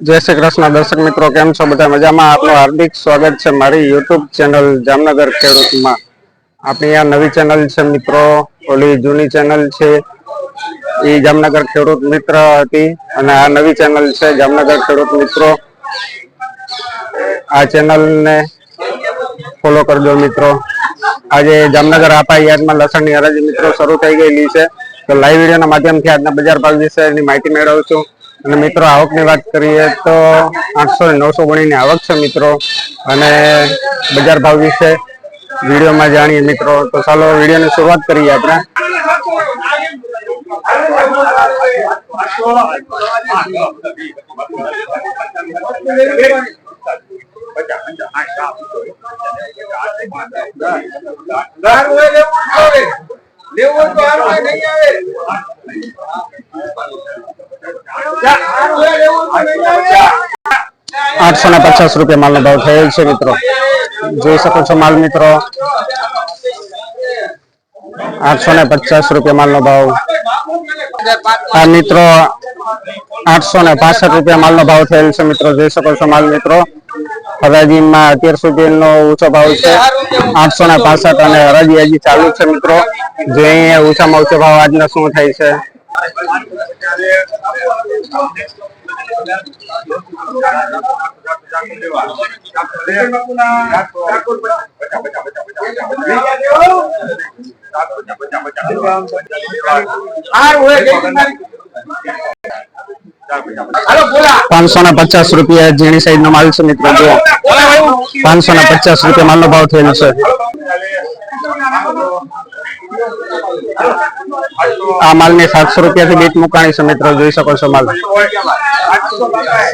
जय श्री कृष्ण दर्शक मित्रों केम छो बधा मजामां। आपनुं हार्दिक स्वागत है मारी यूट्यूब चेनल जामनगर खेडूत में। आपणी आ नवी चेनल है मित्रों, ओली जूनी चेनल है ई जामनगर खेडूत मित्र हती अने आ नवी चेनल है जामनगर खेडूत मित्रों। आ चेनल ने फॉलो कर दो मित्रों। आज जामनगर आपा याद में लसण हराजी मित्रों शुरू थई गई है, तो लाइव वीडियो ना माध्यम थी आजना बजार भाव विषय माहिती मेळवुं छुं। અને મિત્રો આવકની વાત કરીએ તો 800 ને 900 ગણીની આવક છે મિત્રો। અને બજાર ભાવ વિશે વિડીયોમાં જાણીએ મિત્રો। તો ચાલો વિડીયોની શરૂઆત કરીએ આપણે। ₹850 माल भाव थयेल छे मित्रों, जोई शको छो माल मित्रों। ₹850 माल भाव। आ मित्रों ₹865 माल भाव थयेल छे मित्रों, जोई शको छो माल मित्रों। हराजी में अत्यार सुधीनो ऊंचो भाव छे 865 અને હરાજી હજી ચાલુ છે મિત્રો। જોઈએ ઊંચામાં ઊંચો ભાવ આજનો શું થાય છે। ₹550 झीणी साइज नो माल छे मित्रों। जो ₹550 माल नो भाव थयेल छे। आ माल ने ₹700 थी बीट मुकाणी छे मित्रों, जोई शको छो माल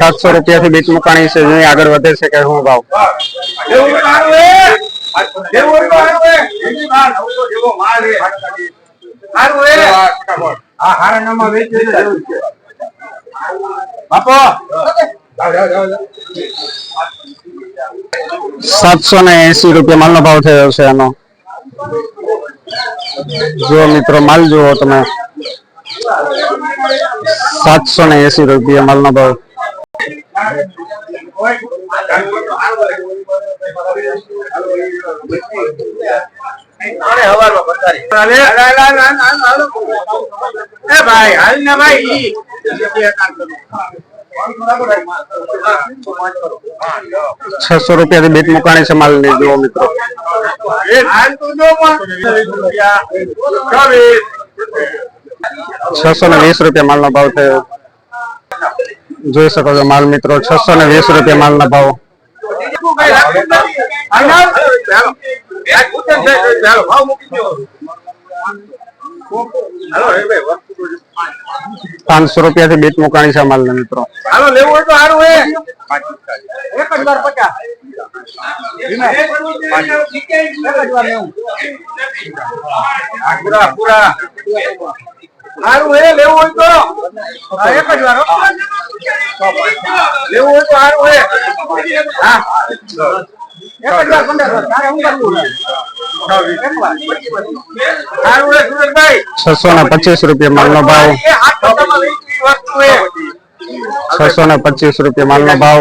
₹700 थी बीट मुकाणी छे। जो आगळ वधे छे के हुं भाव। ₹780 माल नो भाव थयो छे आनो। जो मित्रों माल जुओ तमे ₹780 माल नो भाव। ₹600 થી बीट मुकाणी छे माल ने। जो मित्रों ₹620 माल नो भाव थयो। જોઈ શકો છો માલ મિત્રો ₹620 માલ ના ભાવ। ₹500 થી બીટ મુકાણી છે માલ ને મિત્રો। हारू है लेवो होय तो एक ज वारो लेवो होय तो हारू है। हां एक ज वार पंडा तारे હું કરવું हारू है सुरेश भाई। ₹625 माल नो भाव। ₹625 माल नो भाव।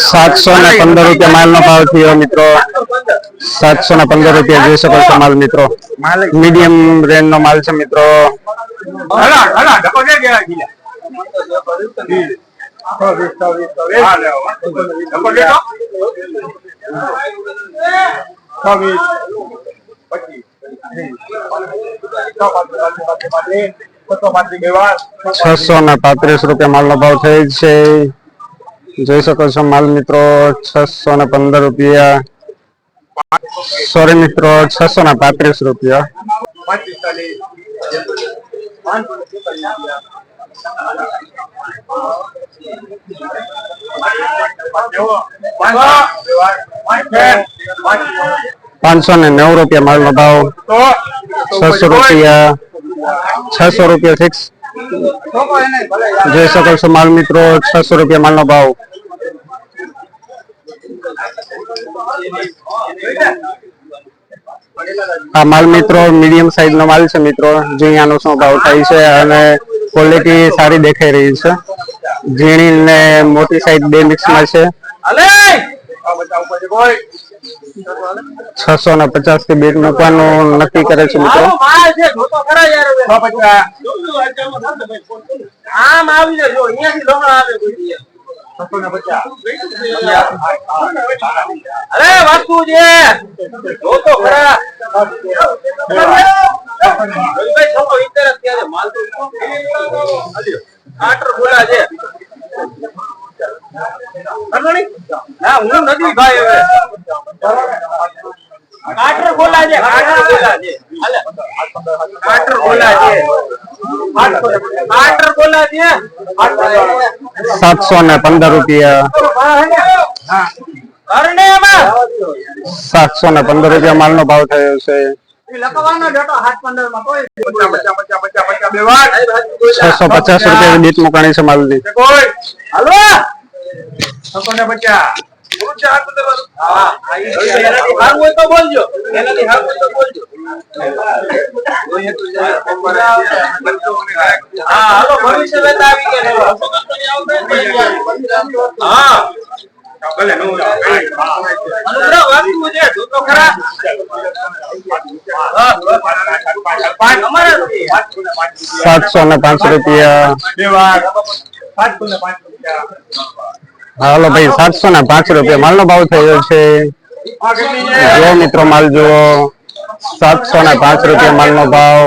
₹715 माल नो भाव थयो मित्रों। ₹715 જોઈ શકો છો માલ મિત્રો। મીડિયમ રેન્જ નો માલ છે મિત્રો। ₹635 માલ નો ભાવ થયો છે। જોઈ શકો છો માલ મિત્રો। ₹615 सॉरी मित्रों ₹635। ₹590 માલનો ભાવ, ₹600, ₹600 ફિક્સ. જોઈ શકો છો માલ મિત્રો, ₹600 માલનો ભાવ. આ માલ મિત્રો મીડિયમ સાઈઝ નો માલ છે મિત્રો. જોઈએ આનો શું ભાવ થાય છે, અને ક્વોલિટી સારી દેખાઈ રહી છે. ઝીણી ને મોટી સાઈઝ બે મિક્સ માં છે. 650 થી બેટ મૂકવાનું નક્કી કરે છે મિત્રો. અરે વાસ્તુ છે જોતો ખરા આટર બોલા છે ના હું નથી ભાઈ હવે કાટર બોલા છે કાટર બોલા છે કાટર બોલા છે કાટર બોલા છે ₹715. ₹715 માલનો ભાવ થયો છે. 650 બીટ મુકાણી છે માલની. હાલો ભાઈ, ₹705 માલનો ભાવ થયો છે. જો મિત્રો માલ જુઓ, ₹705 માલનો ભાવ.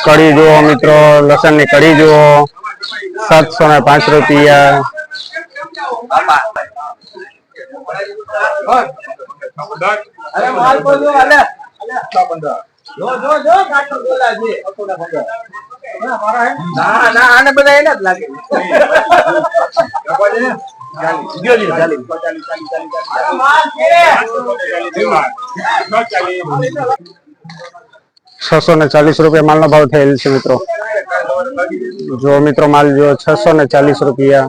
કઢી જુઓ મિત્રો, લસણ ની કઢી જુઓ, ₹705. આને બધા એને જ લાગે ₹640 માલનો ભાવ થયેલ છે મિત્રો. જો મિત્રો માલ જો ₹640.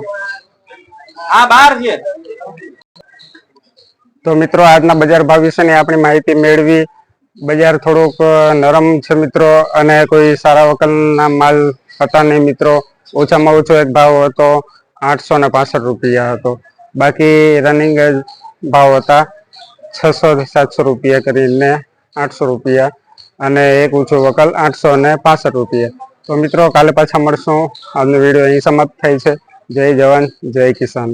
આ બાર છે. તો મિત્રો આજના બજાર ભાવ વિશેની આપણી માહિતી મેળવી. બજાર થોડુંક નરમ છે મિત્રો, અને કોઈ સારા વકલના માલ હતા નહીં મિત્રો. ઓછામાં ઓછો એક ભાવ હતો ₹865 હતો. બાકી રનિંગ ભાવ હતા ₹600-700 કરીને ₹800, અને એક ઊંચો વકલ ₹865. તો મિત્રો કાલે પાછા મળશું. આજનો વિડીયો અહીં સમાપ્ત થાય છે. જય જવાન જય કિસાન.